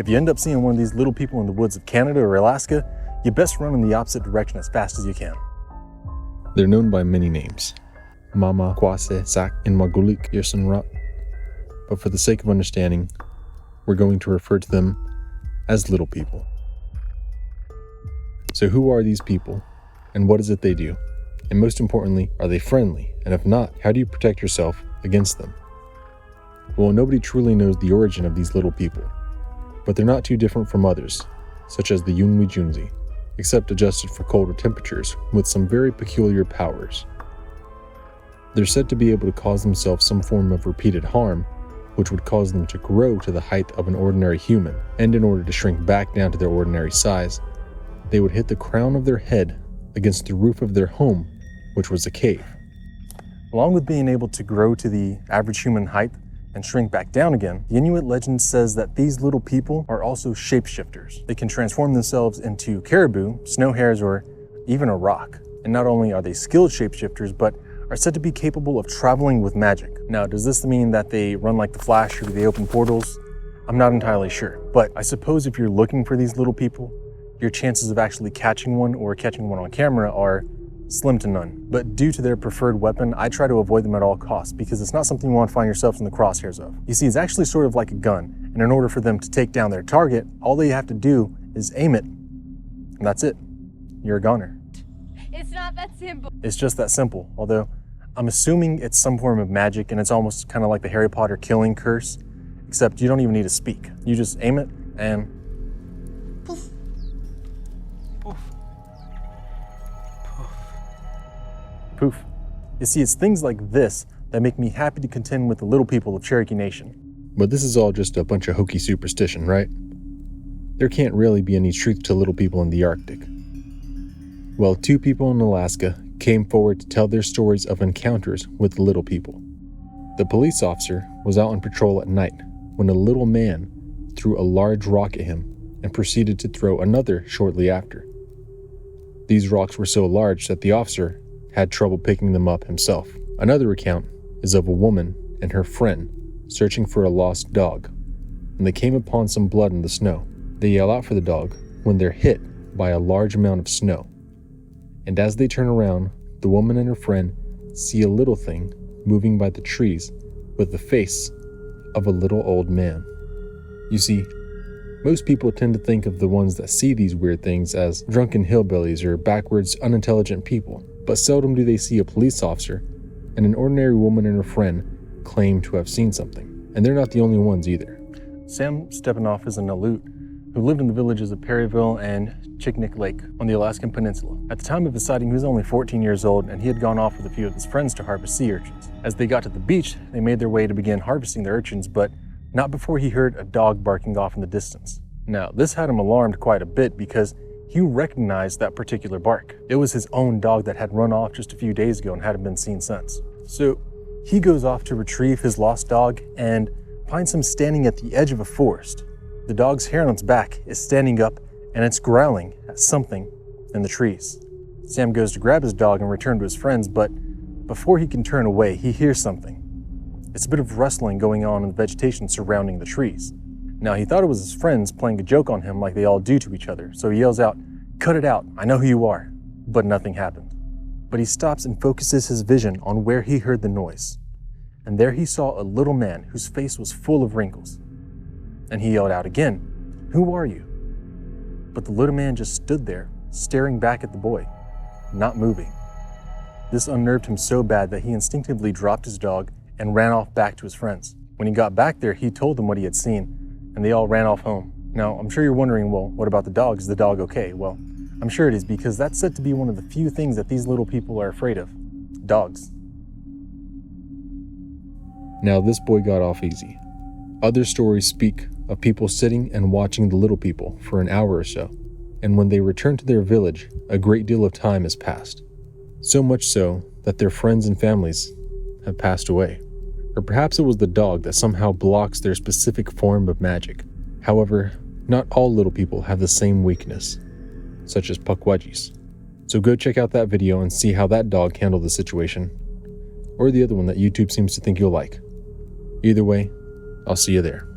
If you end up seeing one of these little people in the woods of Canada or Alaska, you best run in the opposite direction as fast as you can. They're known by many names: Mama, Kwase, Sak, and Magulik Yersanrat. But for the sake of understanding, we're going to refer to them as little people. So who are these people, and what is it they do? And most importantly, are they friendly? And if not, how do you protect yourself against them? Well, nobody truly knows the origin of these little people, but they're not too different from others, such as the Inuit, except adjusted for colder temperatures with some very peculiar powers. They're said to be able to cause themselves some form of repeated harm, which would cause them to grow to the height of an ordinary human, and in order to shrink back down to their ordinary size, they would hit the crown of their head against the roof of their home, which was a cave. Along with being able to grow to the average human height and shrink back down again, the Inuit legend says that these little people are also shapeshifters. They can transform themselves into caribou, snow hares, or even a rock. And not only are they skilled shapeshifters, but are said to be capable of traveling with magic. Now, does this mean that they run like the Flash or do they open portals? I'm not entirely sure, but I suppose if you're looking for these little people, your chances of actually catching one or catching one on camera are slim to none. But due to their preferred weapon, I try to avoid them at all costs because it's not something you want to find yourself in the crosshairs of. You see, it's actually sort of like a gun, and in order for them to take down their target, all they have to do is aim it, and that's it. You're a goner. It's not that simple. It's just that simple, although I'm assuming it's some form of magic and it's almost kind of like the Harry Potter killing curse, except you don't even need to speak. You just aim it and poof. Poof. Poof. Poof. You see, it's things like this that make me happy to contend with the little people of Cherokee Nation. But this is all just a bunch of hokey superstition, right? There can't really be any truth to little people in the Arctic. Well, 2 people in Alaska came forward to tell their stories of encounters with the little people. The police officer was out on patrol at night when a little man threw a large rock at him and proceeded to throw another shortly after. These rocks were so large that the officer had trouble picking them up himself. Another account is of a woman and her friend searching for a lost dog, and they came upon some blood in the snow. They yell out for the dog when they're hit by a large amount of snow. And as they turn around, the woman and her friend see a little thing moving by the trees with the face of a little old man. You see, most people tend to think of the ones that see these weird things as drunken hillbillies or backwards, unintelligent people, but seldom do they see a police officer and an ordinary woman and her friend claim to have seen something. And they're not the only ones either. Sam Steppingoff is an Inuit who lived in the villages of Perryville and Chiknik Lake on the Alaskan Peninsula. At the time of his sighting, he was only 14 years old, and he had gone off with a few of his friends to harvest sea urchins. As they got to the beach, they made their way to begin harvesting the urchins, but not before he heard a dog barking off in the distance. Now, this had him alarmed quite a bit because he recognized that particular bark. It was his own dog that had run off just a few days ago and hadn't been seen since. So he goes off to retrieve his lost dog and finds him standing at the edge of a forest. The dog's hair on its back is standing up and it's growling at something in the trees. Sam goes to grab his dog and return to his friends, but before he can turn away, he hears something. It's a bit of rustling going on in the vegetation surrounding the trees. Now, he thought it was his friends playing a joke on him like they all do to each other, so he yells out, "Cut it out, I know who you are." But nothing happened. But he stops and focuses his vision on where he heard the noise. And there he saw a little man whose face was full of wrinkles. And he yelled out again, "Who are you?" But the little man just stood there, staring back at the boy, not moving. This unnerved him so bad that he instinctively dropped his dog and ran off back to his friends. When he got back there, he told them what he had seen, and they all ran off home. Now, I'm sure you're wondering, well, what about the dog? Is the dog okay? Well, I'm sure it is, because that's said to be one of the few things that these little people are afraid of. Dogs. Now, this boy got off easy. Other stories speak of people sitting and watching the little people for an hour or so, and when they return to their village, a great deal of time has passed. So much so that their friends and families have passed away. Or perhaps it was the dog that somehow blocks their specific form of magic. However, not all little people have the same weakness, such as Pukwudgies. So go check out that video and see how that dog handled the situation, or the other one that YouTube seems to think you'll like. Either way, I'll see you there.